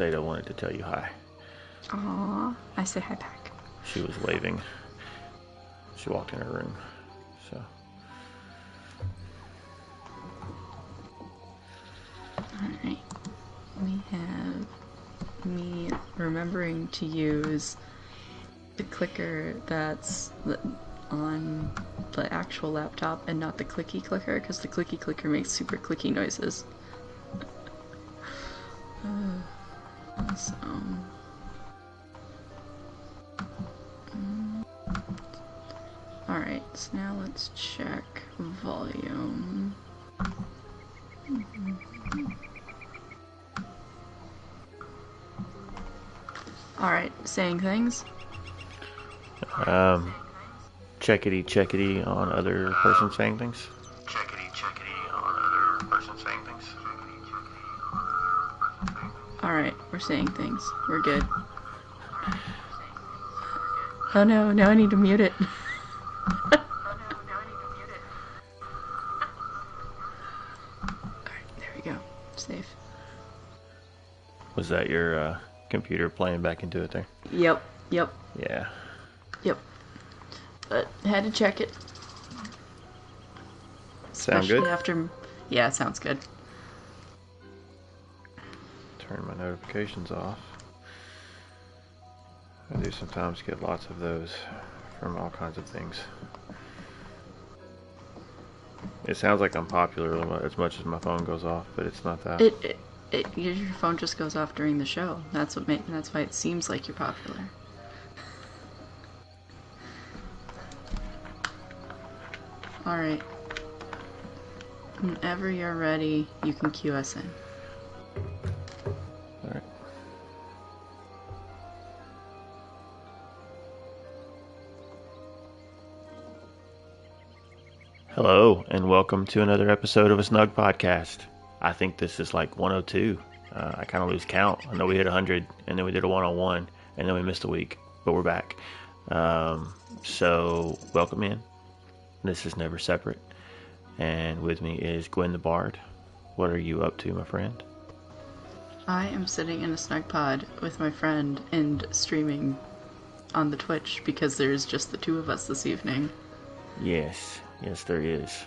Zeta wanted to tell you hi. Aww, I say hi back. She was waving. She walked in her room, so. Alright. We have me remembering to use the clicker that's on the actual laptop and not the clicky clicker, because the clicky clicker makes super clicky noises. So... Alright, so now let's check volume. Alright, saying things. Checkity on other person saying things. Checkity on other person saying things. Alright, we're saying things. We're good. Oh no, now I need to mute it. Alright, there we go. Safe. Was that your computer playing back into it there? Yep. Yeah. Yep. But had to check it. Sound Especially good? after... Yeah, it sounds good. Turn my notifications off. I do sometimes get lots of those from all kinds of things. It sounds like I'm popular as much as my phone goes off, but it's not that. Your phone just goes off during the show. That's why it seems like you're popular. Alright. Whenever you're ready, you can cue us in. Alright. Hello, and welcome to another episode of A Snugpod Cast. I think this is like 102. I kind of lose count. I know we hit 100, and then we did a 101, and then we missed a week, but we're back. So, welcome in. This is Never Separate, and with me is Gwen the Bard. What are you up to, my friend? I am sitting in a snug pod with my friend and streaming on the Twitch because there's just the two of us this evening. Yes, there is.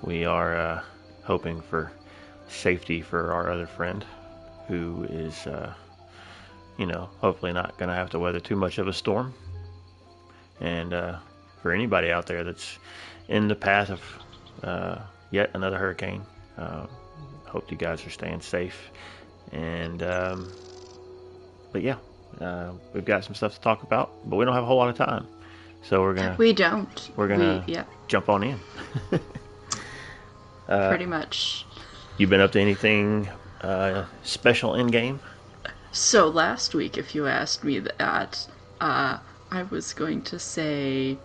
We are hoping for safety for our other friend, who is, hopefully not going to have to weather too much of a storm. And for anybody out there that's in the path of yet another hurricane, hope you guys are staying safe. And but yeah, we've got some stuff to talk about, but we don't have a whole lot of time, so we're gonna jump on in. Pretty much. You been up to anything special in game? So last week, if you asked me that, I was going to say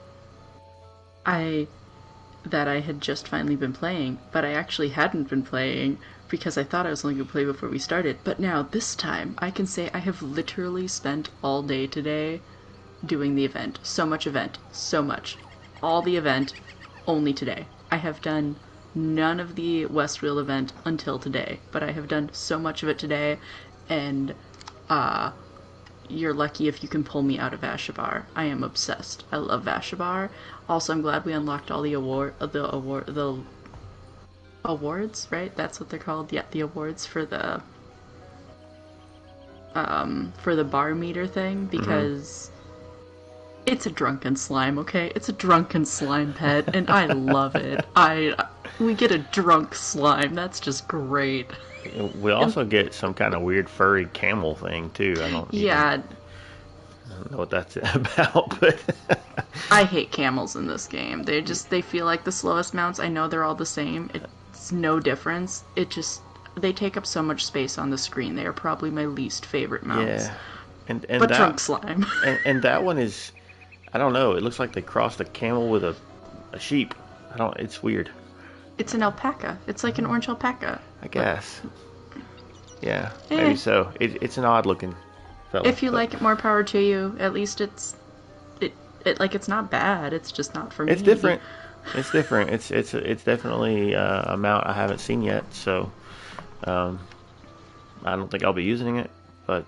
that I had just finally been playing, but I actually hadn't been playing because I thought I was only going to play before we started. But now, this time, I can say I have literally spent all day today doing the event. So much. All the event, only today. I have done none of the Westfield event until today, but I have done so much of it today, and you're lucky if you can pull me out of Ashabar. I am obsessed. I love Ashabar. Also, I'm glad we unlocked all the awards, right? That's what they're called. Yeah, the awards for the bar meter thing, because it's a drunken slime, okay? It's a drunken slime pet, and I love it. We get a drunk slime. That's just great. We also get some kind of weird furry camel thing too. I don't know what that's about, but I hate camels in this game. They feel like the slowest mounts. I know they're all the same. It's no difference. They take up so much space on the screen. They are probably my least favorite mounts. Yeah, but drunk slime. and that one is, I don't know. It looks like they crossed a camel with a sheep. It's weird. It's an alpaca. It's like an orange alpaca. I guess. Yeah, maybe so. It's an odd looking fella. If you like it, more power to you. At least it's not bad. It's just not for me. It's different. It's definitely a mount I haven't seen yet. So I don't think I'll be using it, but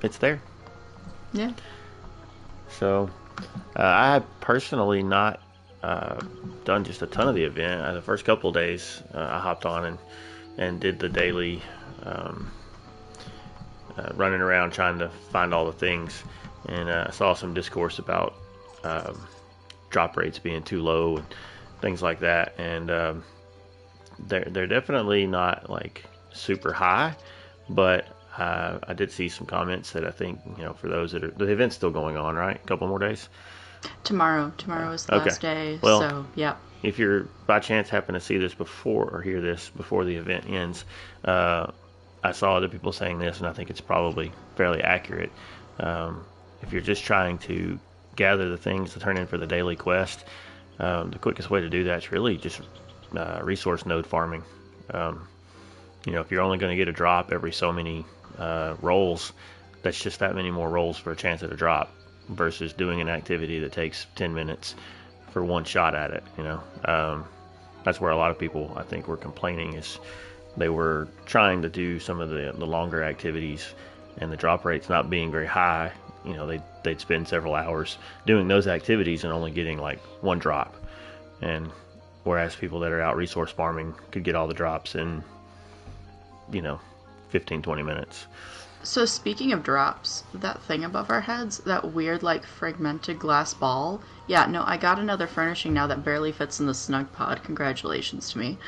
it's there. Yeah. So I have personally not done just a ton of the event. The first couple of days, I hopped on and did the daily running around trying to find all the things, and I saw some discourse about drop rates being too low and things like that, and they're definitely not like super high, but I did see some comments that I think, for those that are, the event's still going on, right? A couple more days. Tomorrow is the last day. Well, so yeah. If you're by chance happen to see this before or hear this before the event ends, I saw other people saying this, and I think it's probably fairly accurate. If you're just trying to gather the things to turn in for the daily quest, the quickest way to do that is really just resource node farming. If you're only going to get a drop every so many rolls, that's just that many more rolls for a chance at a drop versus doing an activity that takes 10 minutes for one shot at it. That's where a lot of people, I think, were complaining, is they were trying to do some of the longer activities, and the drop rates not being very high. They'd spend several hours doing those activities and only getting like one drop, and whereas people that are out resource farming could get all the drops in 15-20 minutes. So speaking of drops, that thing above our heads, that weird like fragmented glass ball. Yeah, no, I got another furnishing now that barely fits in the Snugpod. Congratulations to me.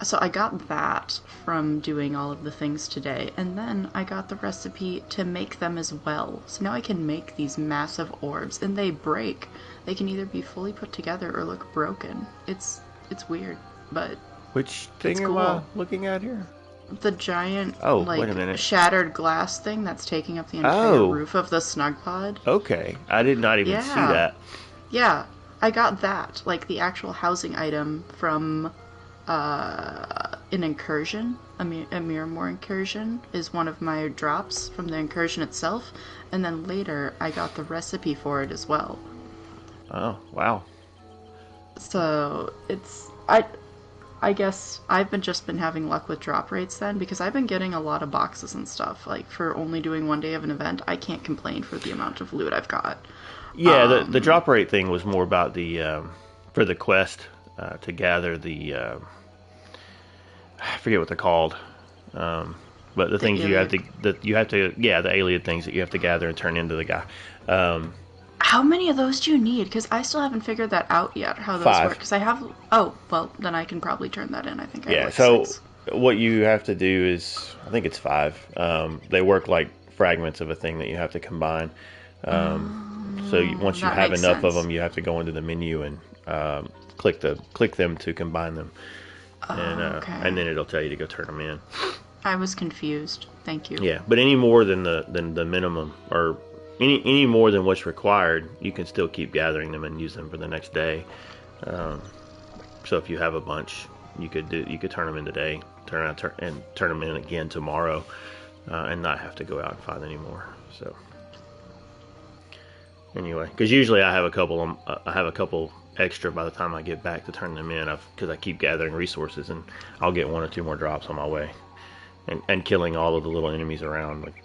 So I got that from doing all of the things today, and then I got the recipe to make them as well. So now I can make these massive orbs, and they break. They can either be fully put together or look broken. It's weird, but which thing am I looking at here? The giant, wait a minute, shattered glass thing that's taking up the entire roof of the Snugpod. Okay, I did not even see that. Yeah, I got that, like the actual housing item from an incursion, a Miramore incursion is one of my drops from the incursion itself, and then later I got the recipe for it as well. Oh, wow. So I guess I've just been having luck with drop rates then, because I've been getting a lot of boxes and stuff. Like, for only doing one day of an event, I can't complain for the amount of loot I've got. Yeah, the drop rate thing was more about the for the quest to gather the I forget what they're called, but the things Iliad. you have to the Iliad things that you have to gather and turn into the guy. How many of those do you need? Because I still haven't figured that out yet, how those 5. work. Because I have... Oh, well, then I can probably turn that in. I think I have so 6. What you have to do is... I think it's 5. They work like fragments of a thing that you have to combine. Once you have enough of them, you have to go into the menu and click them to combine them. And then it'll tell you to go turn them in. I was confused. Thank you. Yeah, but any more than the minimum, or... Any more than what's required, you can still keep gathering them and use them for the next day. So if you have a bunch, you could turn them in today, turn them in again tomorrow, and not have to go out and find any more. So anyway, because usually I have a couple extra by the time I get back to turn them in, because I keep gathering resources, and I'll get 1 or 2 more drops on my way, and killing all of the little enemies around. Like,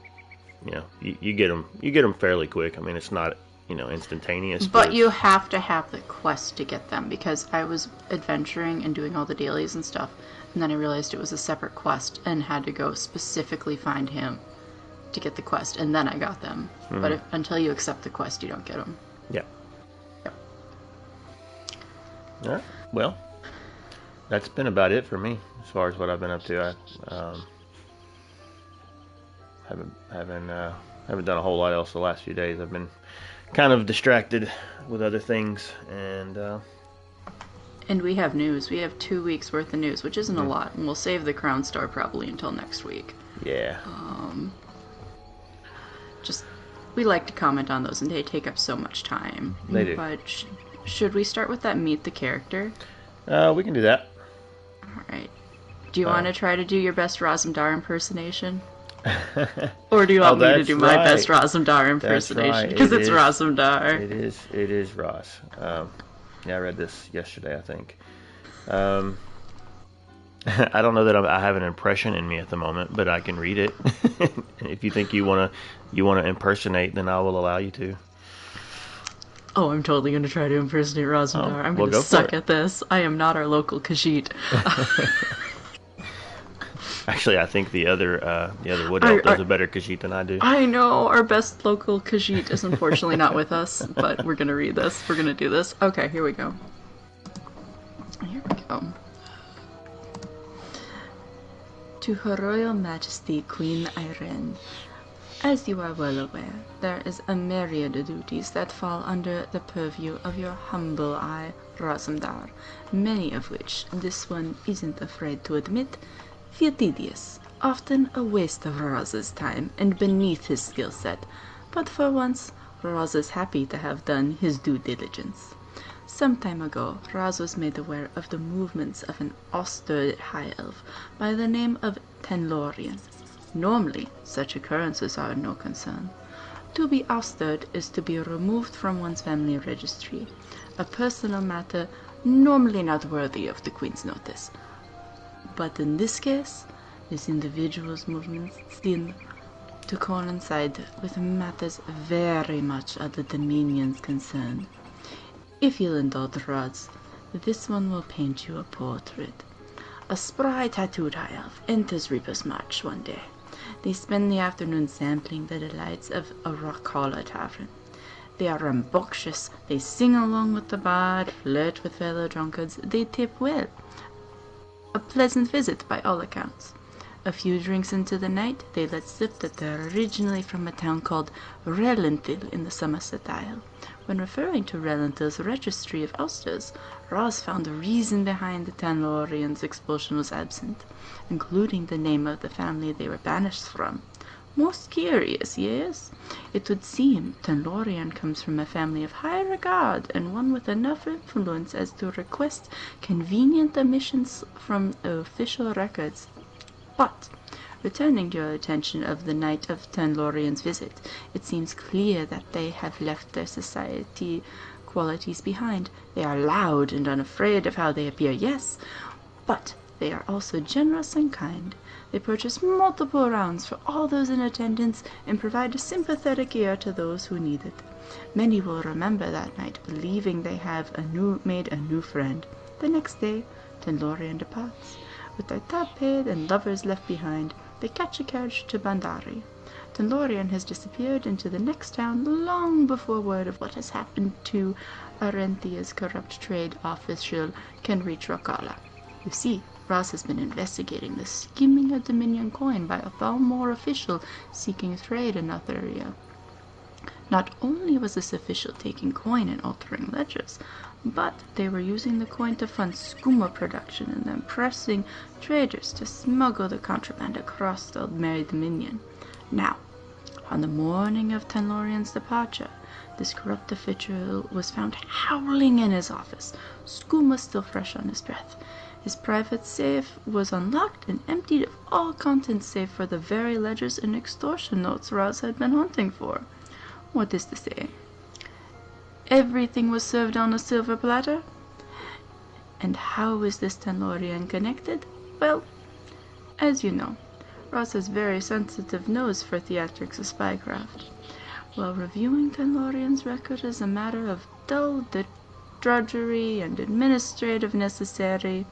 you get them fairly quick. I mean, it's not instantaneous, but you have to have the quest to get them, because I was adventuring and doing all the dailies and stuff, and then I realized it was a separate quest and had to go specifically find him to get the quest, and then I got them. Mm-hmm. But until you accept the quest, you don't get them. Yeah. Yep. All right. Well, that's been about it for me as far as what I've been up to. I haven't done a whole lot else the last few days. I've been kind of distracted with other things, and we have news. We have 2 weeks worth of news, which isn't a lot, and we'll save the Crown Star probably until next week. Yeah. We like to comment on those, and they take up so much time. They do. But should we start with that meet the character? We can do that. All right. Do you want to try to do your best Razumdar impersonation? Or do you want me to do my best Razumdar impersonation? Because it's Razumdar. It is Ross. I read this yesterday, I think. I don't know that I have an impression in me at the moment, but I can read it. If you think you wanna impersonate, then I will allow you to. Oh, I'm totally going to try to impersonate Rosendar. I'm going to suck at this. I am not our local Khajiit. Actually, I think the other wood elf does a better Khajiit than I do. I know, our best local Khajiit is unfortunately not with us, but we're going to read this. We're going to do this. Okay, here we go. Here we go. To Her Royal Majesty Queen Irene, as you are well aware, there is a myriad of duties that fall under the purview of your humble eye, Rosendar, many of which this one isn't afraid to admit feel tedious, often a waste of Roz's time and beneath his skill set, but for once Roz is happy to have done his due diligence. Some time ago, Roz was made aware of the movements of an austere high elf by the name of Tenlorian. Normally, such occurrences are no concern. To be ousted is to be removed from one's family registry, a personal matter normally not worthy of the Queen's notice. But in this case, this individual's movements seem to coincide with matters very much of the Dominion's concern. If you'll indulge Roz, this one will paint you a portrait. A spry tattooed high elf enters Reaper's March one day. They spend the afternoon sampling the delights of a rock-holler tavern. They are rambunctious, they sing along with the bard, flirt with fellow drunkards, they tip well. A pleasant visit by all accounts. A few drinks into the night, they let slip that they're originally from a town called Relentil in the Somerset Isle. When referring to Relentil's registry of ousters, Roz found the reason behind the Tenlorian's expulsion was absent, including the name of the family they were banished from. Most curious, yes? It would seem Tenlorian comes from a family of high regard, and one with enough influence as to request convenient omissions from official records. But, returning to your attention of the night of Tenlorian's visit, it seems clear that they have left their society qualities behind. They are loud and unafraid of how they appear, yes, but they are also generous and kind. They purchase multiple rounds for all those in attendance and provide a sympathetic ear to those who need it. Many will remember that night, believing they have made a new friend. The next day, Tenlorian departs. With their tab paid and lovers left behind, they catch a carriage to Bandari. Tenlorian has disappeared into the next town long before word of what has happened to Arenthia's corrupt trade official can reach Rokala. You see, Roz has been investigating the skimming of Dominion coin by a far more official seeking trade in Artheria. Not only was this official taking coin and altering ledgers, but they were using the coin to fund skooma production and then pressing traders to smuggle the contraband across the Merry Dominion. Now, on the morning of Tenlorian's departure, this corrupt official was found howling in his office, skooma still fresh on his breath. His private safe was unlocked and emptied of all contents save for the very ledgers and extortion notes Roz had been hunting for. What is to say? Everything was served on a silver platter. And how is this Tenlorian connected? Well, as you know, Roz has very sensitive nose for theatrics of spycraft. While reviewing Tenlorian's record as a matter of dull drudgery and administrative necessity,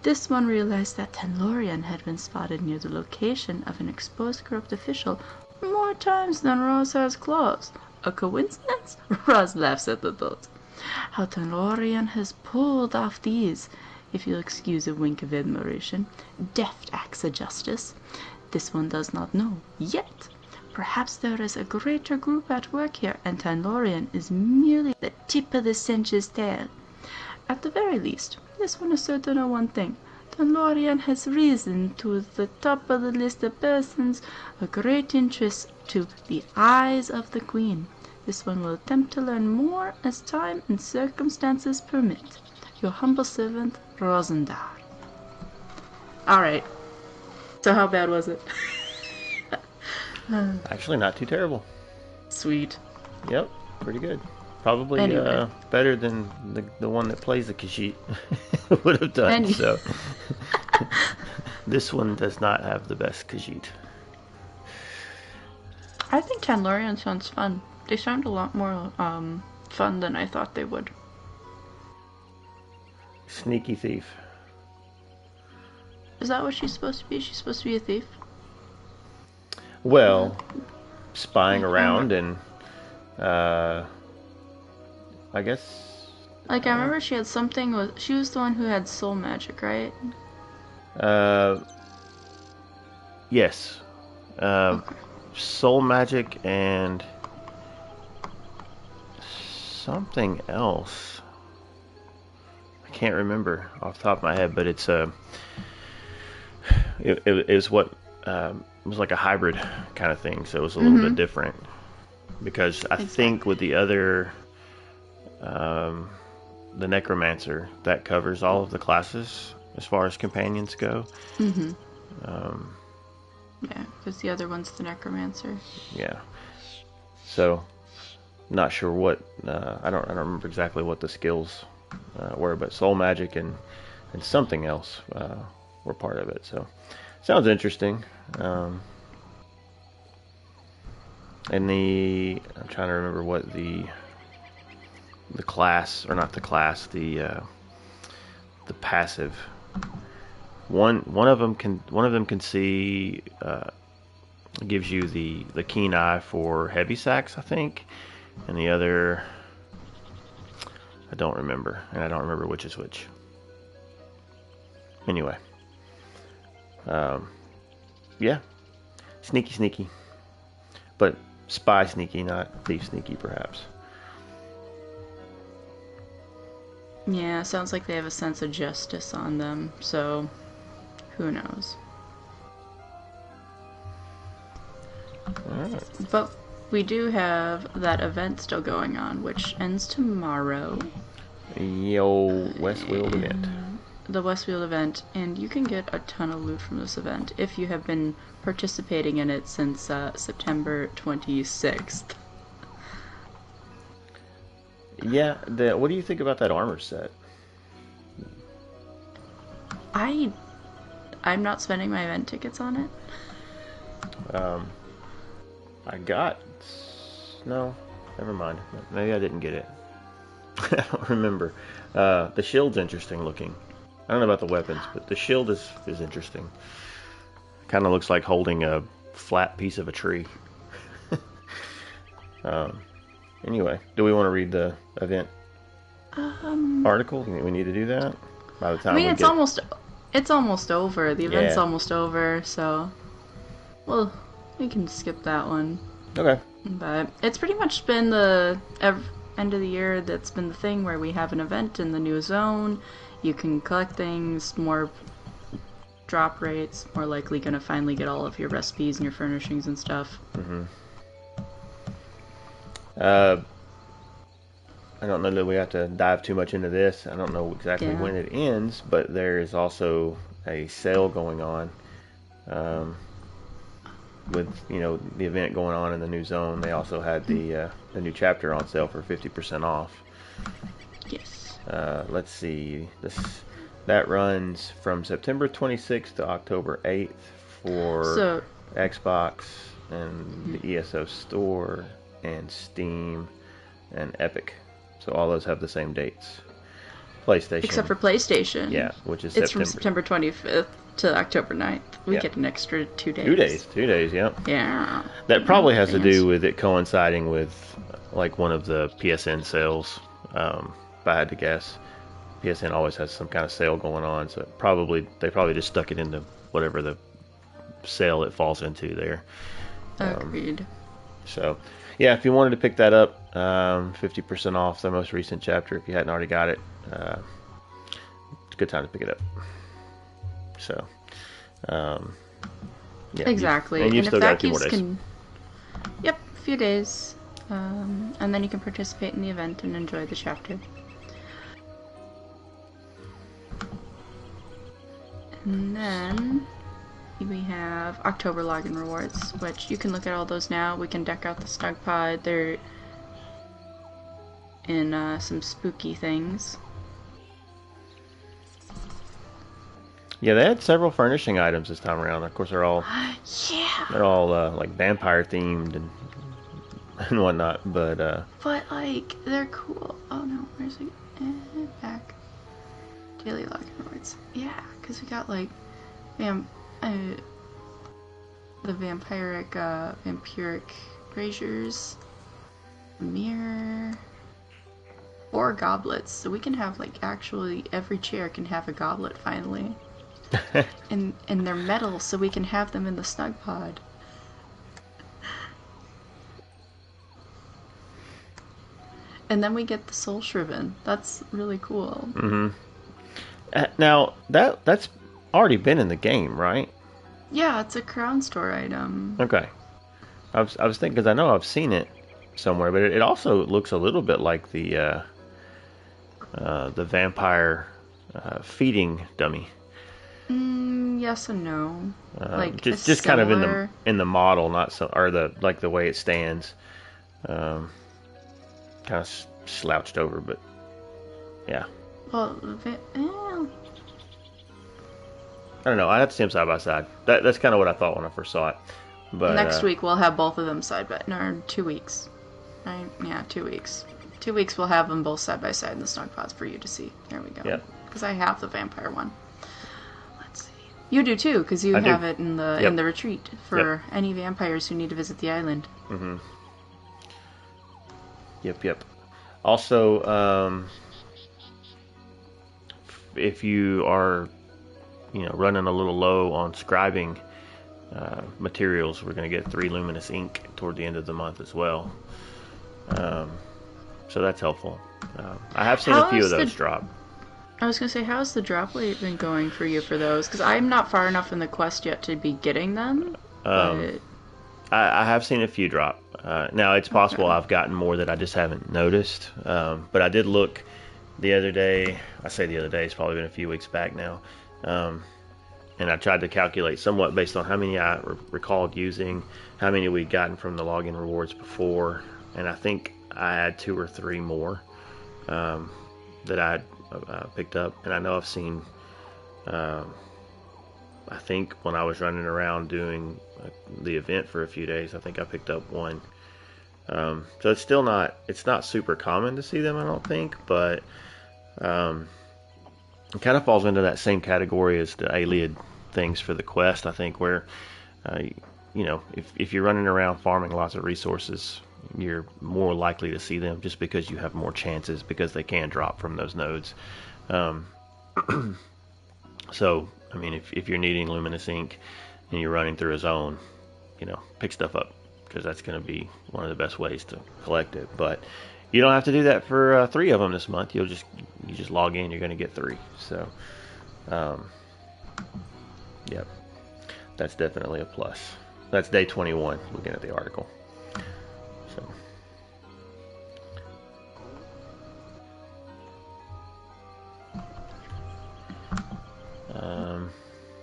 this one realized that Tenlorian had been spotted near the location of an exposed corrupt official more times than Roz has claws. A coincidence? Roz laughs at the thought. How Tenlorian has pulled off these, if you'll excuse a wink of admiration, deft acts of justice, this one does not know. Yet, perhaps there is a greater group at work here, and Tenlorian is merely the tip of the cinch's tail. At the very least, this one is certain of one thing. Tenlorian has risen to the top of the list of persons of great interest to the eyes of the Queen. This one will attempt to learn more as time and circumstances permit. Your humble servant, Rosendar. Alright. So how bad was it? Actually, not too terrible. Sweet. Yep, pretty good. Probably Anyway. Better than the one that plays the Khajiit would have done. So This one does not have the best Khajiit. I think Tanlorian sounds fun. They sound a lot more fun than I thought they would. Sneaky thief. Is that what she's supposed to be? She's supposed to be a thief? Well, spying around and, I guess. Like, I remember she had something with. She was the one who had soul magic, right? Yes. Okay. Soul magic and something else. I can't remember off the top of my head, but it's it was what it was like a hybrid kind of thing, so it was a little bit different. Because I think with the other, the necromancer, that covers all of the classes as far as companions go. Mm-hmm. Yeah, because the other one's the necromancer. Yeah. So, not sure what I don't remember exactly what the skills were, but soul magic and something else were part of it. So, sounds interesting. And I'm trying to remember what the class, or not the class, the passive. One of them can see, gives you the keen eye for heavy sacks, I think, and the other I don't remember, and I don't remember which is which. Anyway, yeah, sneaky, but spy sneaky, not thief sneaky, perhaps. Yeah, sounds like they have a sense of justice on them, so who knows. Alright. But we do have that event still going on, which ends tomorrow. Yo, Westfield event. The Westfield event, and you can get a ton of loot from this event if you have been participating in it since September 26th. Yeah, what do you think about that armor set? I'm not spending my event tickets on it. No, never mind. Maybe I didn't get it. I don't remember. The shield's interesting looking. I don't know about the weapons, but the shield is interesting. Kind of looks like holding a flat piece of a tree. Anyway, do we want to read the event article? You think we need to do that? By the time it's almost over. The event's almost over, so well, we can skip that one. Okay. But it's pretty much been the end of the year that's been the thing where we have an event in the new zone. You can collect things, more drop rates, more likely gonna finally get all of your recipes and your furnishings and stuff. Mm-hmm. I don't know that we have to dive too much into this. I don't know exactly when it ends, but there is also a sale going on. With the event going on in the new zone, they also had the new chapter on sale for 50% off. Yes. Let's see. That runs from September 26th to October 8th for Xbox and the ESO Store and Steam and Epic. So all those have the same dates. PlayStation. Except for PlayStation. Yeah, which is It's from September 25th to October 9th. We get an extra 2 days. 2 days, yep. Yeah. That probably has to do with it coinciding with like one of the PSN sales, if I had to guess. PSN always has some kind of sale going on, so they probably just stuck it into whatever the sale it falls into there. Agreed. So, yeah, if you wanted to pick that up, 50% off the most recent chapter if you hadn't already got it. It's a good time to pick it up. So, yeah. Exactly. And you've still got a few more days. Yep, a few days. And then you can participate in the event and enjoy the chapter. And then we have October login rewards, which you can look at all those now. We can deck out the Snugpod. They're in some spooky things. Yeah, they had several furnishing items this time around. Of course, Yeah, they're all like vampire themed and and whatnot. But but like they're cool. Oh no, where's it? Back. Daily Lockenoids. Yeah, because we got like vam- uh, the vampiric braziers, mirror, 4 goblets. So we can have like actually every chair can have a goblet finally. And they're metal, so we can have them in the Snugpod. And then we get the soul shriven. That's really cool. hmm now that's already been in the game, right? Yeah, it's a crown store item. Okay. I was thinking because I know I've seen it somewhere, but it also looks a little bit like the vampire feeding dummy. Yes and no. Like Just kind of similar. in the model, not so or the way it stands, kind of slouched over, but yeah. Well, I don't know. I have to see them side by side. That's kind of what I thought when I first saw it. But next week we'll have both of them side by no 2 weeks. Right? Yeah, 2 weeks. 2 weeks we'll have them both side by side in the Snugpods for you to see. There we go. Yeah. Because I have the vampire one. Let's see. You do too, because you I have do. it in the Yep. in the retreat for any vampires who need to visit the island. Mm-hmm. Yep. Also, if you are, running a little low on scribing materials, we're going to get 3 luminous ink toward the end of the month as well. So that's helpful. I have seen a few of those drop. I was gonna say, how's the drop rate been going for you for those? Because I'm not far enough in the quest yet to be getting them. But I have seen a few drop. Now it's possible I've gotten more that I just haven't noticed. But I did look the other day. I say the other day; it's probably been a few weeks back now. And I tried to calculate somewhat based on how many I recalled using, how many we'd gotten from the login rewards before, and I think I had 2 or 3 more that I picked up. And I know I've seen. I think when I was running around doing the event for a few days, I think I picked up 1. So it's still not super common to see them, I don't think, but it kind of falls into that same category as the Ayleid things for the quest, I think, where if you're running around farming lots of resources, you're more likely to see them just because you have more chances, because they can drop from those nodes. So, I mean, if you're needing luminous ink and you're running through a zone, pick stuff up, because that's going to be one of the best ways to collect it. But you don't have to do that for 3 of them this month. You just log in, you're going to get 3. So, yep, that's definitely a plus. That's day 21, looking at the article. So.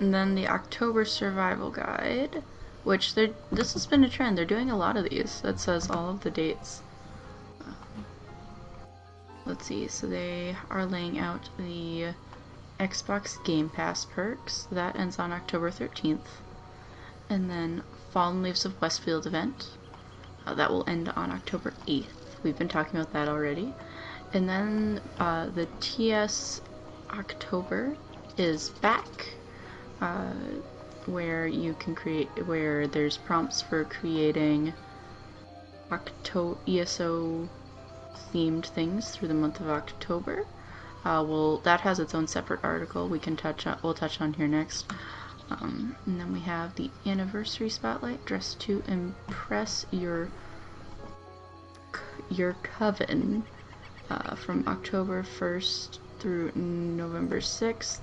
and then the October Survival Guide, which this has been a trend. They're doing a lot of these. That says all of the dates. Let's see. So they are laying out the Xbox Game Pass perks. That ends on October 13th. And then Fallen Leaves of Westfield event. That will end on October 8th. We've been talking about that already. And then the TS October is back, where you can where there's prompts for creating ESO themed things through the month of October. That has its own separate article we'll touch on here next. And then we have the anniversary spotlight, dressed to impress your coven, from October 1st through November 6th.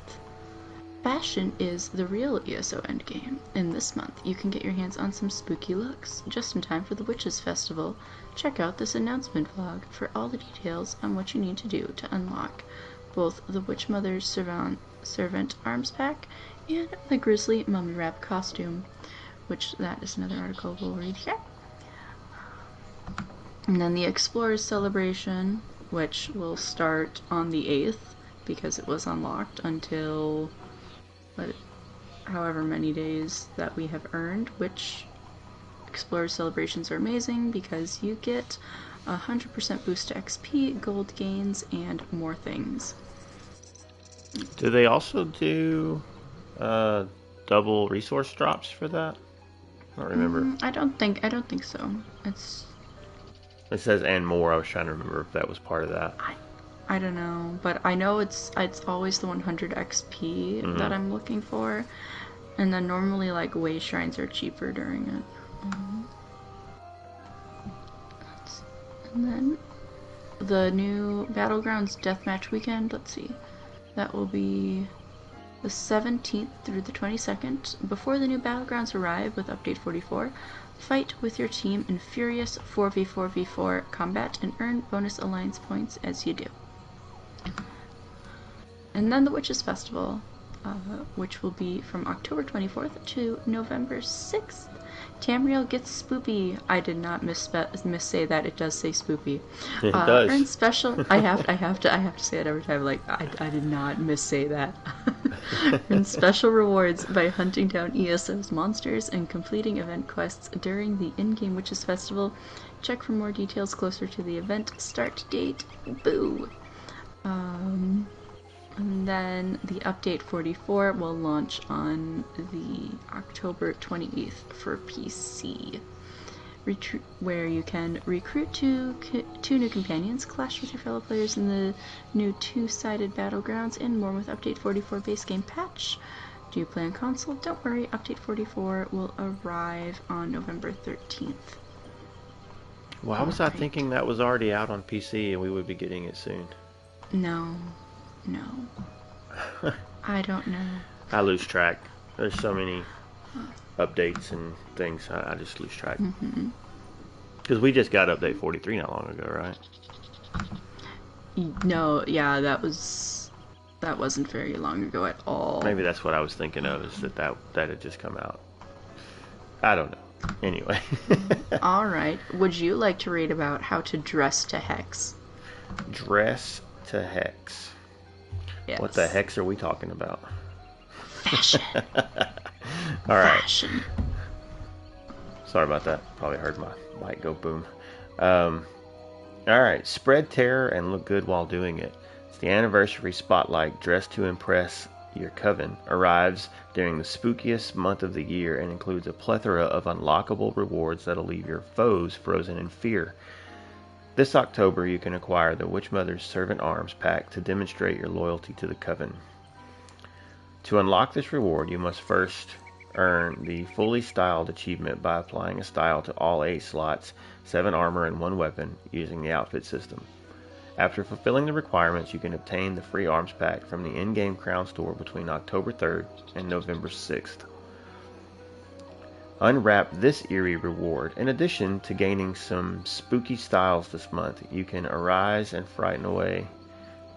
Fashion is the real ESO endgame. In this month, you can get your hands on some spooky looks, just in time for the Witches Festival. Check out this announcement vlog for all the details on what you need to do to unlock both the Witch Mother's Servant Arms Pack and the Grizzly Mummy Wrap costume, which that is another article we'll read here. And then the Explorers Celebration, which will start on the 8th, because it was unlocked until however many days that we have earned, which Explorer celebrations are amazing because you get 100% boost to XP, gold gains, and more things. Do they also do double resource drops for that? I don't remember. I don't think so. It says and more. I was trying to remember if that was part of that. I don't know, but I know it's always the 100 XP that I'm looking for, and then normally like way shrines are cheaper during it. And then the new Battlegrounds Deathmatch weekend. Let's see, that will be the 17th through the 22nd. Before the new Battlegrounds arrive with Update 44, fight with your team in furious 4v4v4 combat and earn bonus alliance points as you do. And then the Witches Festival, which will be from October 24th to November 6th. Tamriel gets spoopy. I did not missay that. It does say spoopy. It does. Earn special. I have to say it every time. Like I did not missay that. Earn special rewards by hunting down ESO's monsters and completing event quests during the in-game Witches Festival. Check for more details closer to the event start date. Boo. And then the update 44 will launch on the October 28th for PC, where you can recruit two new companions, clash with your fellow players in the new two-sided battlegrounds, and more with Update 44 base game patch. Do you play on console? Don't worry, Update 44 will arrive on November 13th. Why was I thinking that was already out on PC and we would be getting it soon? No. I don't know. I lose track. There's so many updates and things. I just lose track. Because we just got update 43 not long ago, right? No, yeah, that wasn't very long ago at all. Maybe that's what I was thinking of, is that had just come out. I don't know. Anyway. Alright. Would you like to read about how to dress to Hex? Dress to Hex. Yes. What the hex are we talking about? Fashion. All right. Fashion. Sorry about that. Probably heard my mic go boom. All right. Spread terror and look good while doing it. It's the anniversary spotlight dressed to impress your coven. Arrives during the spookiest month of the year and includes a plethora of unlockable rewards that'll leave your foes frozen in fear. This October, you can acquire the Witchmother's Servant Arms pack to demonstrate your loyalty to the Coven. To unlock this reward, you must first earn the Fully Styled achievement by applying a style to all 8 slots, 7 armor, and 1 weapon using the outfit system. After fulfilling the requirements, you can obtain the free arms pack from the in-game crown store between October 3rd and November 6th. Unwrap this eerie reward. In addition to gaining some spooky styles this month, you can arise and frighten away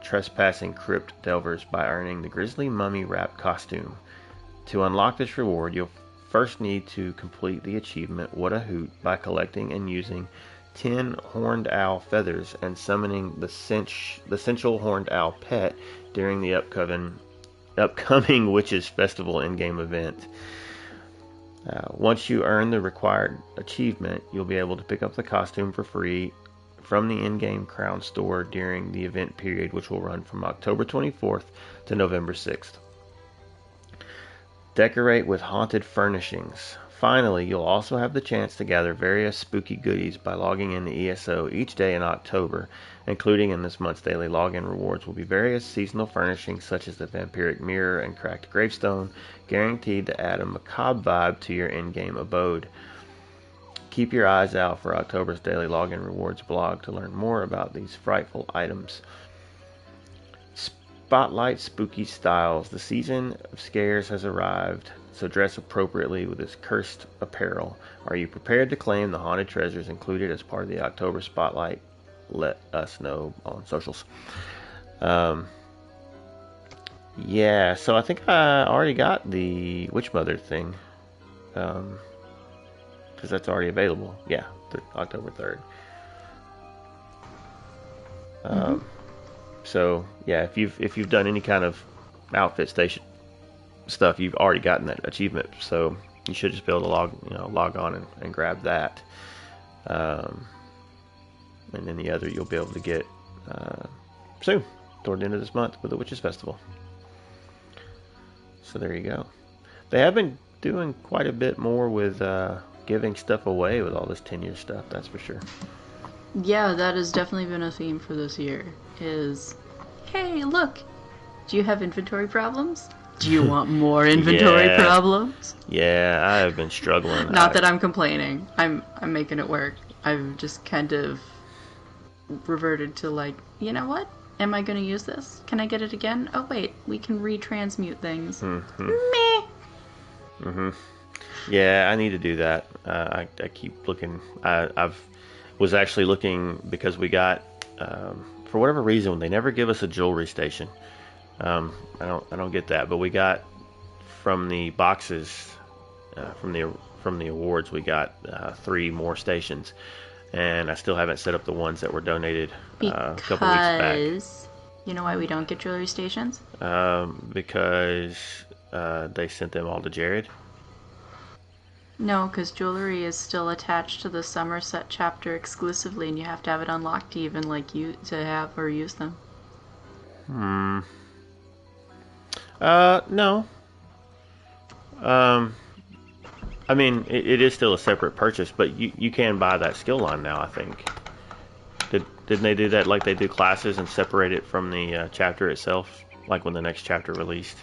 trespassing crypt delvers by earning the Grizzly Mummy Wrap costume. To unlock this reward, you'll first need to complete the achievement What a Hoot by collecting and using 10 horned owl feathers and summoning the sensual horned owl pet during the upcoming Witches Festival in-game event. Once you earn the required achievement, you'll be able to pick up the costume for free from the in-game crown store during the event period, which will run from October 24th to November 6th. Decorate with haunted furnishings. Finally, you'll also have the chance to gather various spooky goodies by logging in the ESO each day in October. Including in this month's daily login rewards will be various seasonal furnishings such as the vampiric mirror and cracked gravestone, guaranteed to add a macabre vibe to your in-game abode. Keep your eyes out for October's daily login rewards blog to learn more about these frightful items. Spotlight spooky styles. The season of scares has arrived, so dress appropriately with this cursed apparel. Are you prepared to claim the haunted treasures included as part of the October Spotlight? Let us know on socials. Yeah, so I think I already got the Witchmother thing. Because that's already available. Yeah, October 3rd. So yeah, if you've done any kind of outfit stuff stuff, you've already gotten that achievement, so you should just be able to log on and grab that. And then the other you'll be able to get soon, toward the end of this month with the Witches Festival. So there you go. They have been doing quite a bit more with giving stuff away with all this 10-year stuff, that's for sure. Yeah, that has definitely been a theme for this year, is, hey, look, do you have inventory problems? Do you want more inventory Yeah. problems? Yeah, I have been struggling. Not that I'm complaining. I'm making it work. I've just kind of reverted to like, you know what? Am I going to use this? Can I get it again? Oh wait, we can retransmute things. Meh. Yeah, I need to do that. I keep looking. I've was actually looking because we got for whatever reason they never give us a jewelry station. I don't get that, but we got from the boxes from the awards we got 3 more stations, and I still haven't set up the ones that were donated a couple weeks back. Because you know why we don't get jewelry stations? Because they sent them all to Jared. No, because jewelry is still attached to the Somerset chapter exclusively, and you have to have it unlocked to even to have or use them. No. I mean, it is still a separate purchase, but you can buy that skill line now, I think. Didn't they do that like they do classes and separate it from the chapter itself, like when the next chapter released?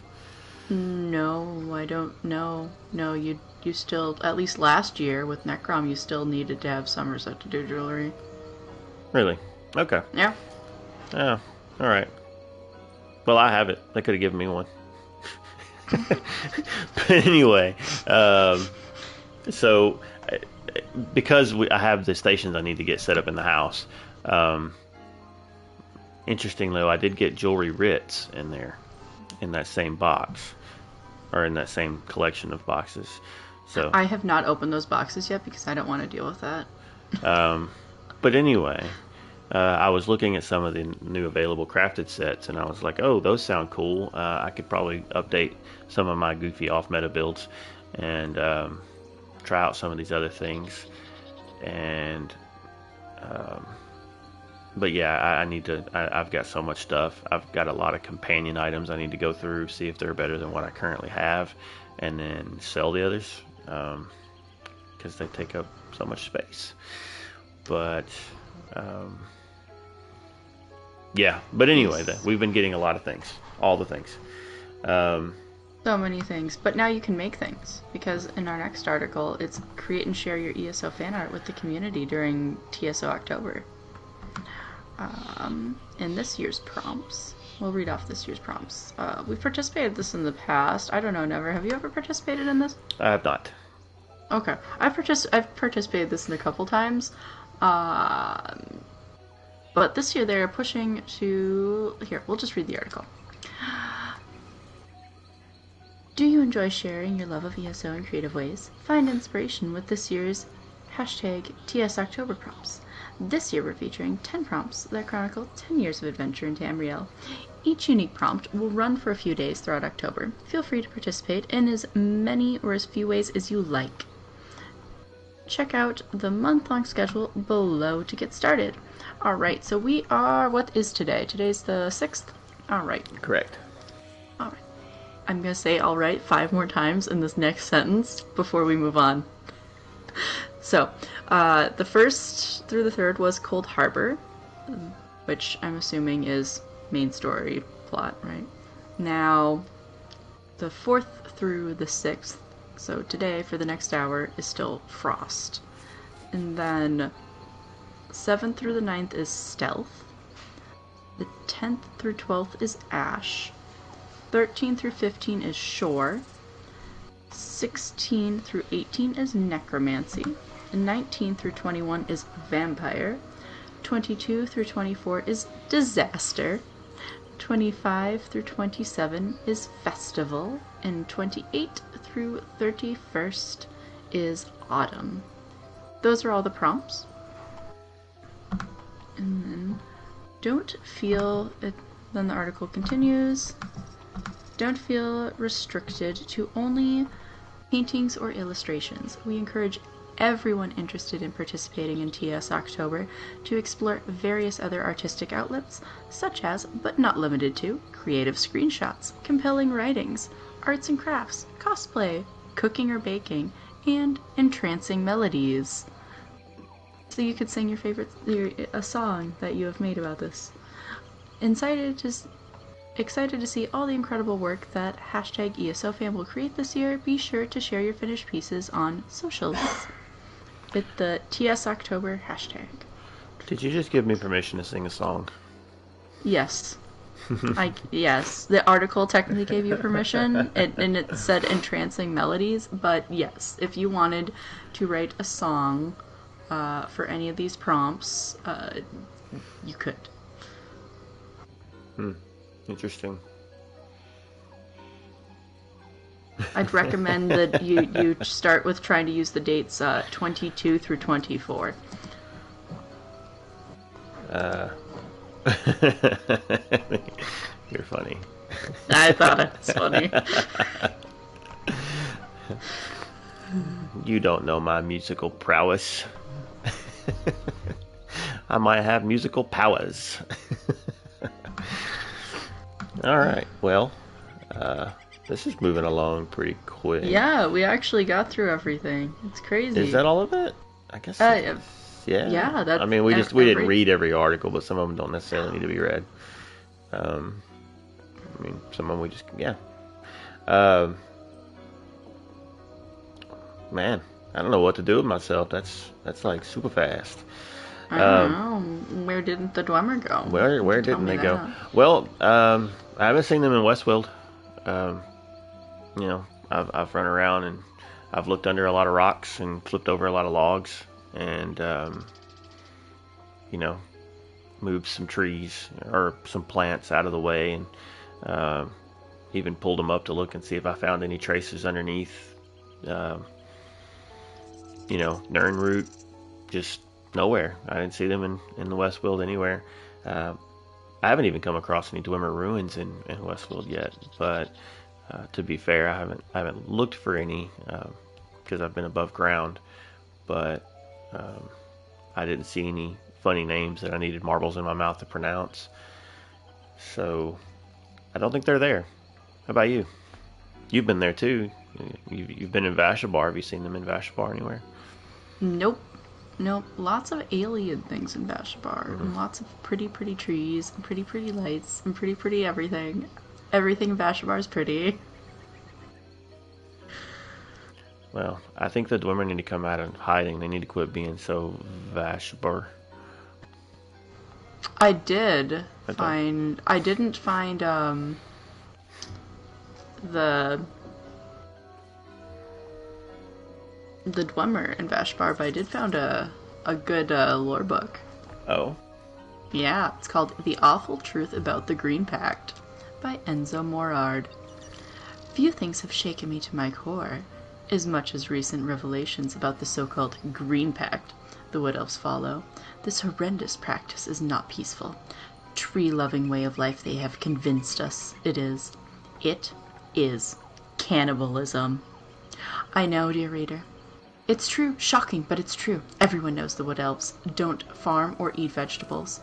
No, I don't know. No, you still, at least last year with Necrom, you still needed to have Somerset to do jewelry. Really? Okay. Yeah. Oh, all right. Well, I have it. They could have given me one. But anyway, so because I have the stations I need to get set up in the house. Interesting though, I did get jewelry writs in there, in that same box, or in that same collection of boxes. So I have not opened those boxes yet because I don't want to deal with that. but anyway, I was looking at some of the new available crafted sets, and I was like, oh, those sound cool. I could probably update some of my goofy off-meta builds and try out some of these other things. And but yeah, I need to. I've got so much stuff. I've got a lot of companion items I need to go through, see if they're better than what I currently have, and then sell the others because they take up so much space. But yeah. But anyway, we've been getting a lot of things, all the things. So many things. But now you can make things, because in our next article, it's create and share your ESO fan art with the community during TSO October. In this year's prompts, we'll read off this year's prompts. We've participated in this in the past. I don't know, Never. Have you ever participated in this? I have not. Okay. I've participated this in a couple times. But this year they're pushing to... Here, we'll just read the article. Do you enjoy sharing your love of ESO in creative ways? Find inspiration with this year's hashtag TS October prompts. This year we're featuring 10 prompts that chronicle 10 years of adventure in Tamriel. Each unique prompt will run for a few days throughout October. Feel free to participate in as many or as few ways as you like. Check out the month-long schedule below to get started. Alright, so we are... What is today? Today's the 6th? Alright. Correct. Alright. I'm going to say alright 5 more times in this next sentence before we move on. So, the 1st through the 3rd was Cold Harbor, which I'm assuming is main story plot, right? Now, the 4th through the 6th, so today for the next hour, is still Frost. And then 7th through the 9th is Stealth. The 10th through 12th is Ash. 13 through 15 is Shore. 16 through 18 is Necromancy. 19 through 21 is Vampire. 22 through 24 is Disaster. 25 through 27 is Festival. And 28 through 31st is Autumn. Those are all the prompts. And then don't feel it. Then the article continues. Don't feel restricted to only paintings or illustrations. We encourage everyone interested in participating in TS October to explore various other artistic outlets, such as, but not limited to, creative screenshots, compelling writings, arts and crafts, cosplay, cooking or baking, and entrancing melodies. So you could sing a song that you have made about this. Excited to see all the incredible work that #ESOFam will create this year. Be sure to share your finished pieces on socials. With the TS October hashtag. Did you just give me permission to sing a song? Yes. Yes. The article technically gave you permission, and it said entrancing melodies, but yes, if you wanted to write a song for any of these prompts, you could. Interesting. I'd recommend that you start with trying to use the dates 22 through 24. You're funny. I thought it was funny. You don't know my musical prowess. I might have musical powers. Alright, well, this is moving along pretty quick. Yeah, we actually got through everything. It's crazy. Is that all of it? I guess. Yeah. Yeah. That, I mean, we didn't read every article, but some of them don't necessarily need to be read. I mean, some of them we just man, I don't know what to do with myself. That's like super fast. I don't know. Where didn't the Dwemer go? Where didn't they go? Well, I haven't seen them in Westfield. You know, I've run around and I've looked under a lot of rocks and flipped over a lot of logs and you know, moved some trees or some plants out of the way and even pulled them up to look and see if I found any traces underneath. You know, Eldenroot, just nowhere. I didn't see them in the Westfield anywhere. I haven't even come across any Dwemer ruins in Westfield yet, but to be fair, I haven't looked for any because I've been above ground, but I didn't see any funny names that I needed marbles in my mouth to pronounce, so I don't think they're there. How about you? You've been there too. You've been in Vashabar. Have you seen them in Vashabar anywhere? Nope. Lots of alien things in Vashabar, and lots of pretty trees, and pretty lights, and pretty everything. Everything in Vashabar is pretty. Well, I think the Dwemer need to come out of hiding. They need to quit being so Vashabar. I didn't find the Dwemer in Vashbar, but I did found a good lore book. Oh? Yeah, it's called The Awful Truth About the Green Pact by Enzo Morard. Few things have shaken me to my core as much as recent revelations about the so-called Green Pact the Wood Elves follow. This horrendous practice is not peaceful. Tree-loving way of life they have convinced us it is. It is cannibalism. I know, dear reader. It's true, shocking, but it's true. Everyone knows the Wood Elves don't farm or eat vegetables.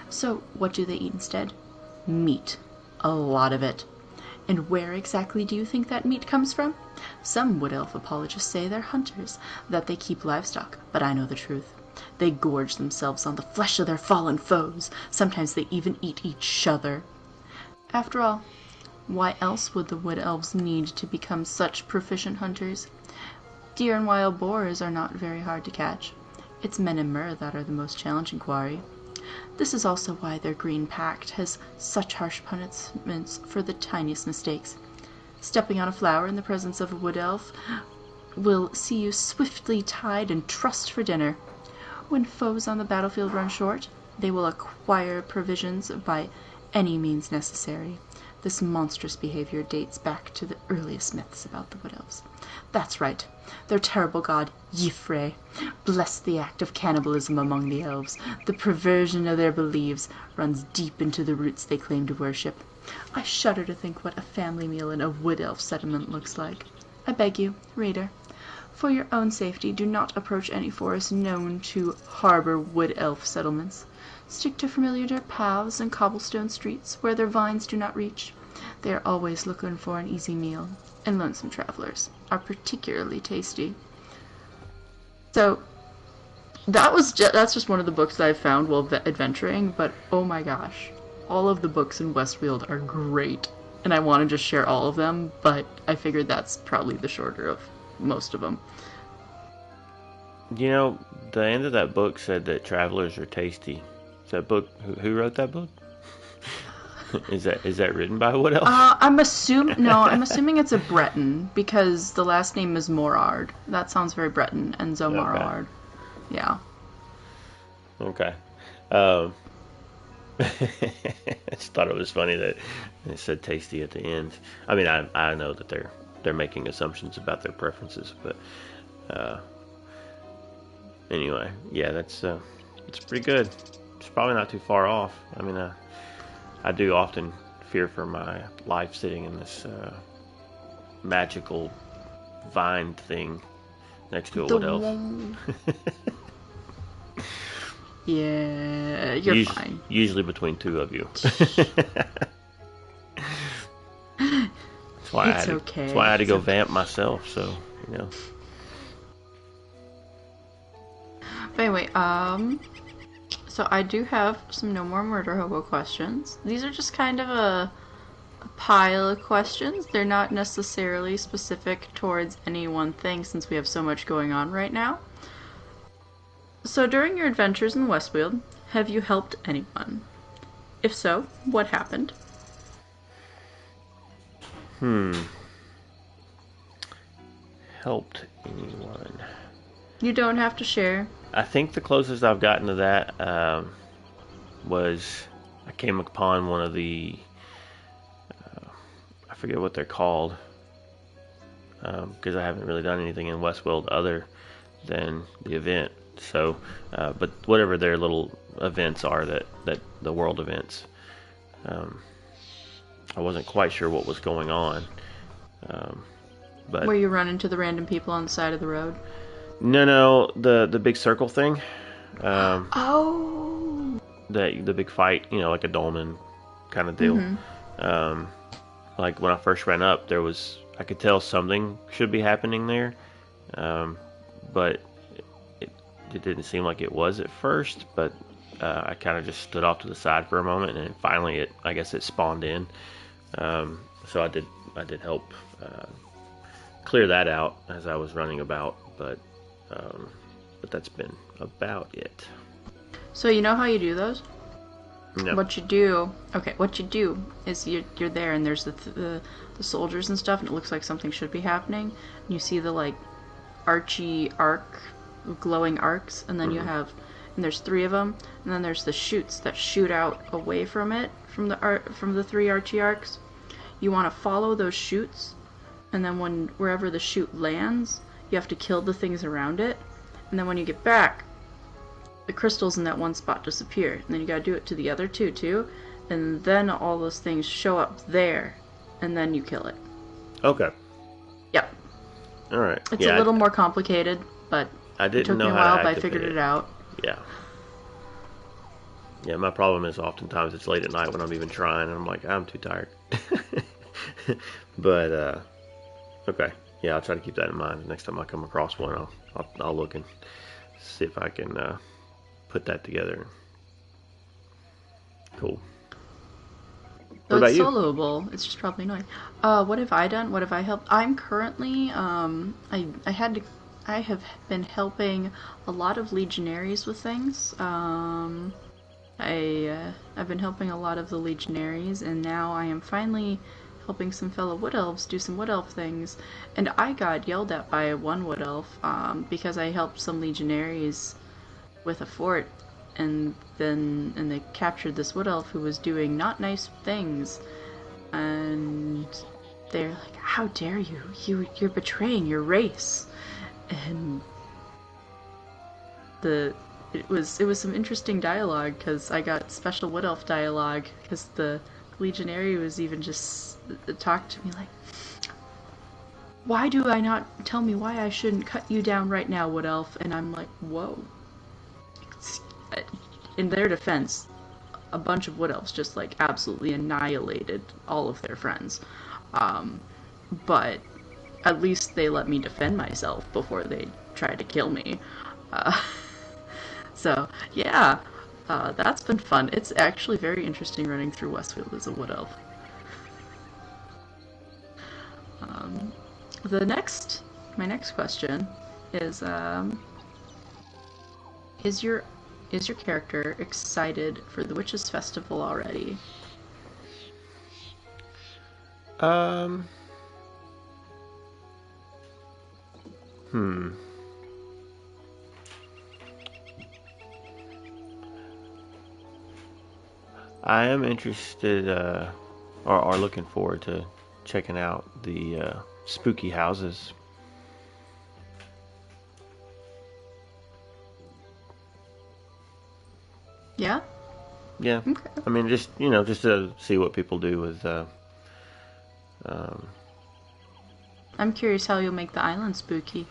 So what do they eat instead? Meat. A lot of it. And where exactly do you think that meat comes from? Some Wood Elf apologists say they're hunters, that they keep livestock, but I know the truth. They gorge themselves on the flesh of their fallen foes. Sometimes they even eat each other. After all, why else would the Wood Elves need to become such proficient hunters? Deer and wild boars are not very hard to catch. It's men and myrrh that are the most challenging quarry. This is also why their Green Pact has such harsh punishments for the tiniest mistakes. Stepping on a flower in the presence of a Wood Elf will see you swiftly tied and trussed for dinner. When foes on the battlefield run short, they will acquire provisions by any means necessary. This monstrous behavior dates back to the earliest myths about the Wood Elves. That's right. Their terrible god, Y'ffre, blessed the act of cannibalism among the elves. The perversion of their beliefs runs deep into the roots they claim to worship. I shudder to think what a family meal in a Wood Elf settlement looks like. I beg you, reader, for your own safety, do not approach any forest known to harbor Wood Elf settlements. Stick to familiar dirt paths and cobblestone streets where their vines do not reach. They are always looking for an easy meal, and lonesome travelers are particularly tasty. So, that's just one of the books that I found while adventuring, but oh my gosh, all of the books in Westfield are great, and I want to just share all of them, but I figured that's probably the shorter of most of them. You know, the end of that book said that travelers are tasty. Is that book? Who wrote that book? Is that written by what else? I'm assuming it's a Breton because the last name is Morard. That sounds very Breton, and Morard. Okay. Yeah. Okay. I just thought it was funny that it said tasty at the end. I mean, I know that they're making assumptions about their preferences, but anyway, yeah, it's pretty good. It's probably not too far off. I mean, I do often fear for my life sitting in this magical vine thing next to a wood elf. Yeah, you're fine. Usually between two of you. That's why I had to go vamp myself, so, you know. But anyway, so I do have some No More Murder Hobo questions. These are just kind of a pile of questions. They're not necessarily specific towards any one thing since we have so much going on right now. So during your adventures in Westfield, have you helped anyone? If so, what happened? Helped anyone? You don't have to share. I think the closest I've gotten to that was I came upon one of the I forget what they're called because I haven't really done anything in Westfield other than the event. So, but whatever their little events are, that the world events, I wasn't quite sure what was going on. But where you run into the random people on the side of the road? No, the big circle thing. Oh. The big fight, you know, like a dolmen kind of deal. Mm-hmm. Like when I first ran up, I could tell something should be happening there, but it didn't seem like it was at first. But I kind of just stood off to the side for a moment, and finally, I guess it spawned in. So I did help clear that out as I was running about, but that's been about it. So you know how you do those? No. What you do is you're there and there's the soldiers and stuff, and it looks like something should be happening. And you see the like glowing arcs, and then and there's 3 of them, and then there's the shoots that shoot out away from it from the 3 archy arcs. You want to follow those shoots, and then wherever the shoot lands, you have to kill the things around it, and then when you get back, the crystals in that one spot disappear, and then you gotta do it to the other 2 too, and then all those things show up there, and then you kill it. Okay. Yep. All right. It's a little more complicated, but I didn't it took know me a how while, to but I activate figured it out. Yeah. Yeah, my problem is oftentimes it's late at night when I'm even trying, and I'm like, I'm too tired. But okay. Yeah, I'll try to keep that in mind. Next time I come across one, I'll look and see if I can put that together. Cool. So what it's about you? soloable. It's just probably annoying. What have I done? What have I helped? I'm currently I have been helping a lot of legionaries with things. I've been helping a lot of the legionaries, and now I am finally helping some fellow wood elves do some wood elf things. And I got yelled at by one wood elf because I helped some legionaries with a fort, and they captured this wood elf who was doing not nice things. and they're like, "How dare you? You're betraying your race." And it was some interesting dialogue, because I got special Wood Elf dialogue, because the Legionary was even just talked to me like, "Why do I not tell me why I shouldn't cut you down right now, Wood Elf?" And I'm like, whoa. In their defense, a bunch of Wood Elves just like absolutely annihilated all of their friends. But at least they let me defend myself before they tried to kill me. So, yeah, that's been fun. It's actually very interesting running through Westfield as a Wood Elf. My next question is your character excited for the Witches' Festival already? I am interested, or looking forward to checking out the spooky houses. Yeah? Yeah. Okay. I mean, just to see what people do with. I'm curious how you'll make the island spooky.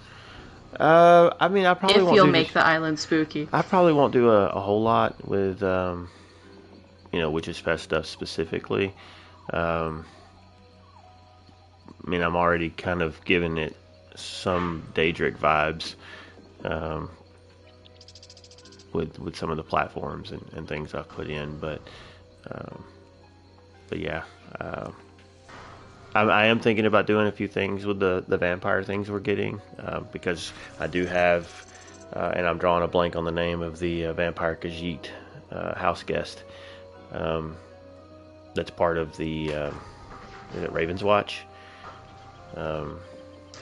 I mean, I probably If won't you'll do make the island spooky. I probably won't do a whole lot with, Witches Fest stuff specifically. I mean, I'm already kind of giving it some Daedric vibes, with some of the platforms and things I've put in, but yeah, I am thinking about doing a few things with the vampire things we're getting, because I do have, and I'm drawing a blank on the name of the vampire Khajiit house guest. That's part of the is it Raven's Watch?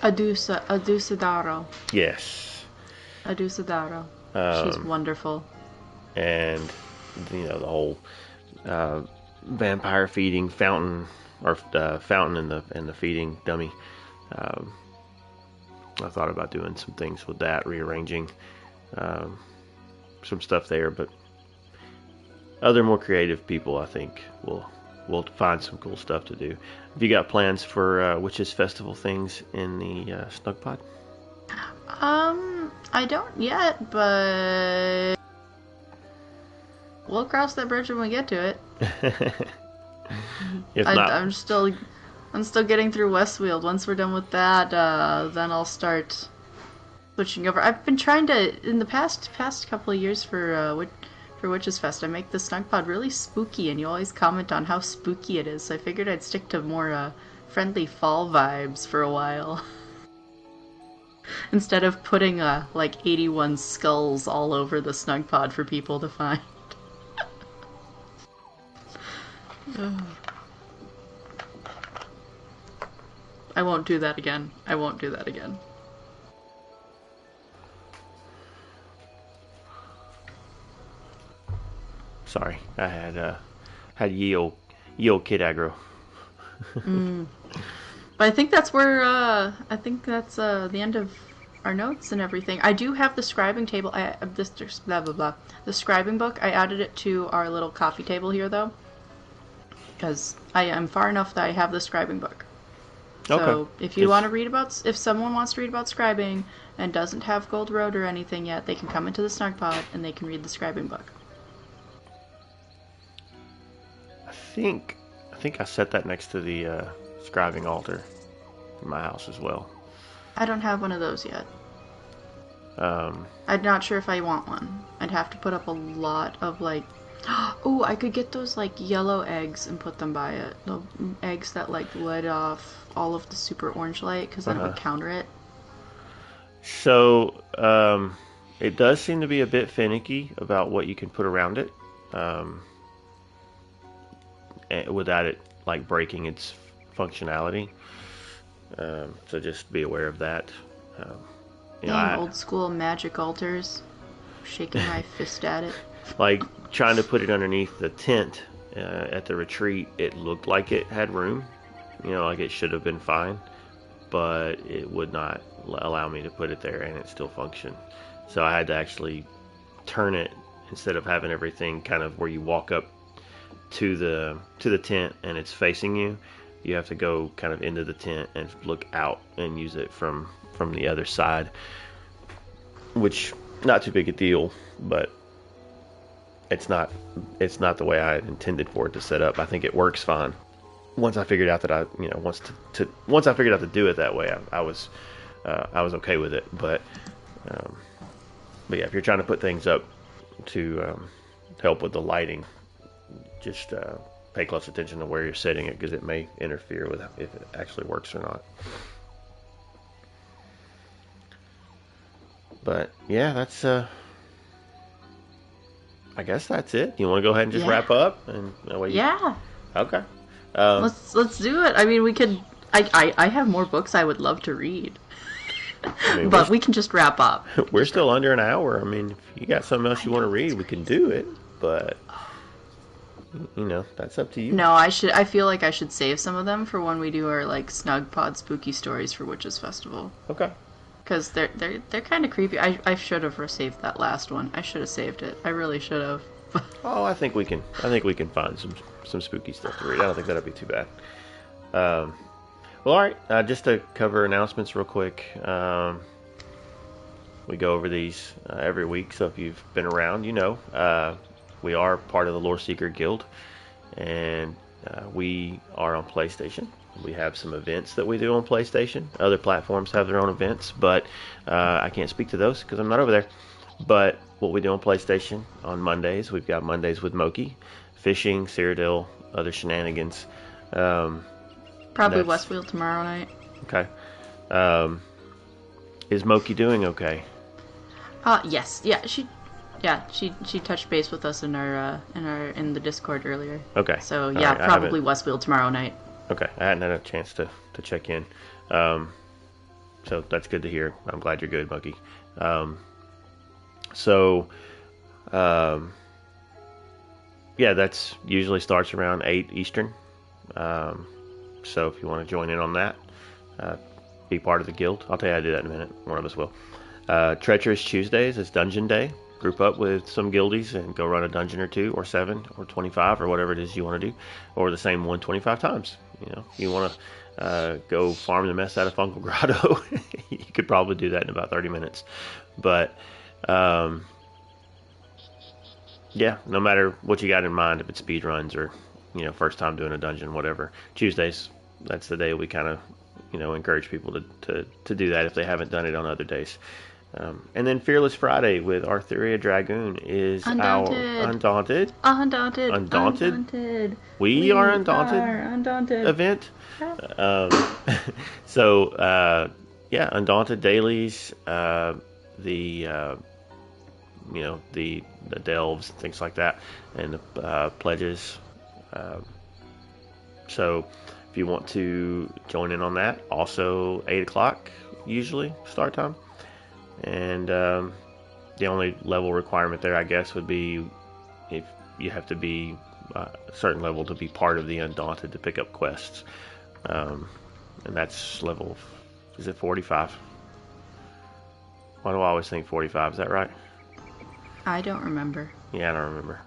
Adusadaro. Yes. Adusadaro. She's wonderful. And the whole vampire feeding fountain, or fountain and the feeding dummy. I thought about doing some things with that, rearranging some stuff there, but other more creative people, I think, will find some cool stuff to do. Have you got plans for Witches Festival things in the Snugpod? I don't yet, but we'll cross that bridge when we get to it. If not, I'm still getting through Westfield. Once we're done with that, then I'll start switching over. I've been trying to, in the past couple of years for Witches Fest, I make the Snugpod really spooky, and you always comment on how spooky it is. So I figured I'd stick to more friendly fall vibes for a while. Instead of putting like 81 skulls all over the Snugpod for people to find. I won't do that again. Sorry, I had ye old kid aggro. But I think that's where the end of our notes and everything. I do have the scribing table. The scribing book. I added it to our little coffee table here, though, because I am far enough that I have the scribing book. So Okay. if if someone wants to read about scribing and doesn't have Gold Road or anything yet, they can come into the Snugpod and they can read the scribing book. I think I set that next to the scribing altar in my house as well. I don't have one of those yet. I'm not sure if I want one. I'd have to put up a lot of like... Oh, I could get those like yellow eggs and put them by it. The eggs that like light off all of the super orange light, because then it would counter it. So it does seem to be a bit finicky about what you can put around it, without it like breaking its functionality. So just be aware of that. Old school magic altars. Shaking my fist at it. Like trying to put it underneath the tent at the retreat, it looked like it had room. Like it should have been fine, but it would not allow me to put it there, and it still functioned. So I had to actually turn it, instead of having everything kind of where you walk up to the tent and it's facing you. You have to go kind of into the tent and look out and use it from the other side, which not too big a deal, but it's not the way I intended for it to set up. I think it works fine. Once I figured out that once I figured out to do it that way, I was okay with it. But yeah, if you're trying to put things up to help with the lighting, just pay close attention to where you're setting it, because it may interfere with if it actually works or not. But yeah, that's I guess that's it. You want to go ahead and just wrap up? And Yeah. Okay. Let's do it. I mean, we could. I have more books I would love to read. But we can just wrap up. We're still under an hour. I mean, if you got something else you want to read, we can do it. But that's up to you. No, I feel like I should save some of them for when we do our Snugpod spooky stories for Witches Festival. Okay. Because they're kind of creepy. I should have saved that last one. I should have saved it. I really should have. Oh, I think we can find some spooky stuff to read. I don't think that'll be too bad. Well, all right. Just to cover announcements real quick. We go over these every week, so if you've been around, we are part of the Lore Seeker Guild, and we are on PlayStation. We have some events that we do on PlayStation. Other platforms have their own events, but I can't speak to those because I'm not over there. But what we do on PlayStation on Mondays, we've got Mondays with Moki, fishing, Cyrodiil, other shenanigans. Probably Westfield tomorrow night. Okay. Is Moki doing okay? Yes. Yeah, she touched base with us in the Discord earlier. Okay. So yeah, right, probably Westfield tomorrow night. Okay, I hadn't had a chance to check in. So that's good to hear. I'm glad you're good, Moki. Yeah, that's usually starts around 8 Eastern. So if you want to join in on that, be part of the guild. I'll tell you how to do that in a minute. One of us will. Treacherous Tuesdays is Dungeon Day. Group up with some guildies and go run a dungeon or 2 or 7 or 25 or whatever it is you want to do, or the same one 25 times. You want to go farm the mess out of Fungal Grotto. You could probably do that in about 30 minutes. But yeah, no matter what you got in mind, if it's speed runs or first time doing a dungeon, whatever, Tuesdays, that's the day we kind of encourage people to do that if they haven't done it on other days. And then Fearless Friday with Arthuria Dragoon is Undaunted. our Undaunted. We are Undaunted event. So yeah, Undaunted dailies, the delves, things like that, and the pledges. So if you want to join in on that, also 8 o'clock usually start time. And the only level requirement there, I guess, would be if you have to be a certain level to be part of the Undaunted to pick up quests. And that's level, is it 45? Why do I always think 45? Is that right? I don't remember. Yeah, I don't remember.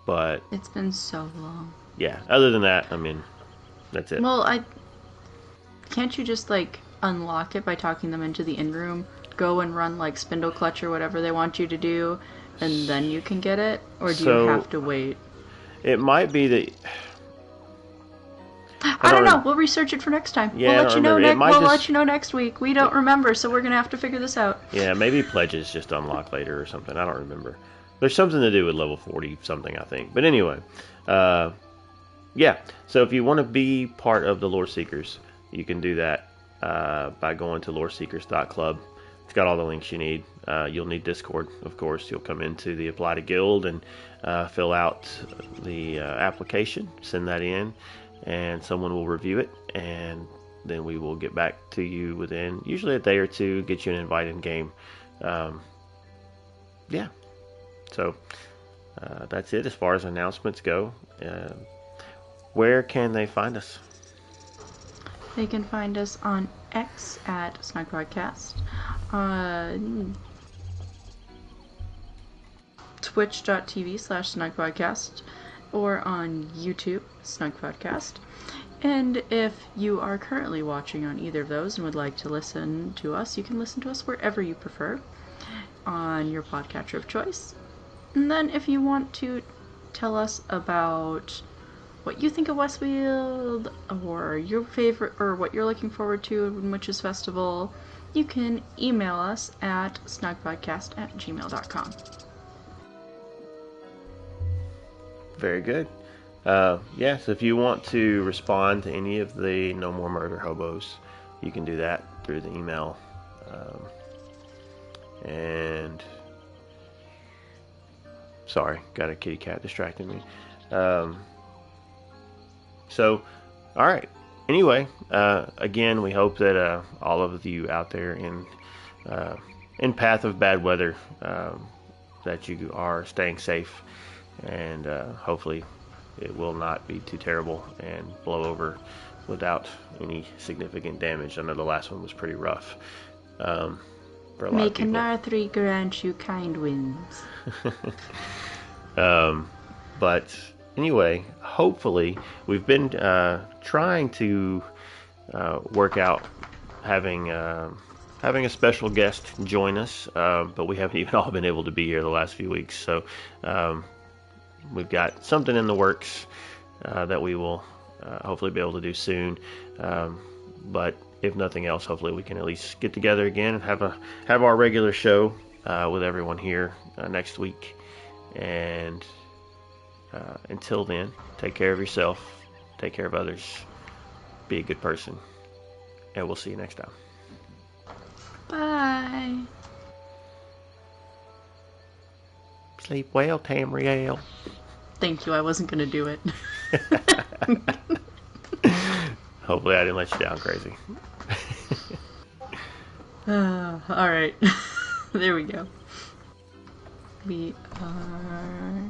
But it's been so long. Yeah, other than that, I mean, that's it. Well, can't you just unlock it by talking them into the in-room, go and run Spindle Clutch or whatever they want you to do, and then you can get it? Or do you have to wait? It might be that... I don't know. We'll research it for next time. Yeah, we'll let you know next week. We don't remember, so we're going to have to figure this out. Yeah, maybe pledges just unlock later or something. I don't remember. There's something to do with level 40 something, I think. But anyway, yeah. So if you want to be part of the Lore Seekers, you can do that by going to loreseekers.club. It's got all the links you need. You'll need Discord, of course. You'll come into the Apply to Guild and fill out the application, send that in, and someone will review it, and then we will get back to you within usually a day or two, get you an invite in game. Yeah. So that's it as far as announcements go. Where can they find us? They can find us on X at Snugpod Cast, on twitch.tv/snugpodcast, or on YouTube, Snugpod Cast. And if you are currently watching on either of those and would like to listen to us, you can listen to us wherever you prefer on your podcatcher of choice. And then if you want to tell us about what you think of Westfield, or your favorite, or what you're looking forward to in Witches Festival, you can email us at snugpodcast@gmail.com. Very good. Yes, if you want to respond to any of the No More Murder Hobos, you can do that through the email. And sorry, got a kitty cat distracting me. So, all right. Anyway, again, we hope that all of you out there in path of bad weather, that you are staying safe, and hopefully it will not be too terrible and blow over without any significant damage. I know the last one was pretty rough. For a lot May of people. Canarthri grant you kind winds. But anyway, hopefully we've been trying to work out having a special guest join us, but we haven't even all been able to be here the last few weeks. So we've got something in the works that we will hopefully be able to do soon. But if nothing else, hopefully we can at least get together again and have our regular show with everyone here next week. And until then, take care of yourself, take care of others, be a good person, and we'll see you next time. Bye. Sleep well, Tamriel. Thank you, I wasn't going to do it. Hopefully I didn't let you down crazy. Alright. There we go. We are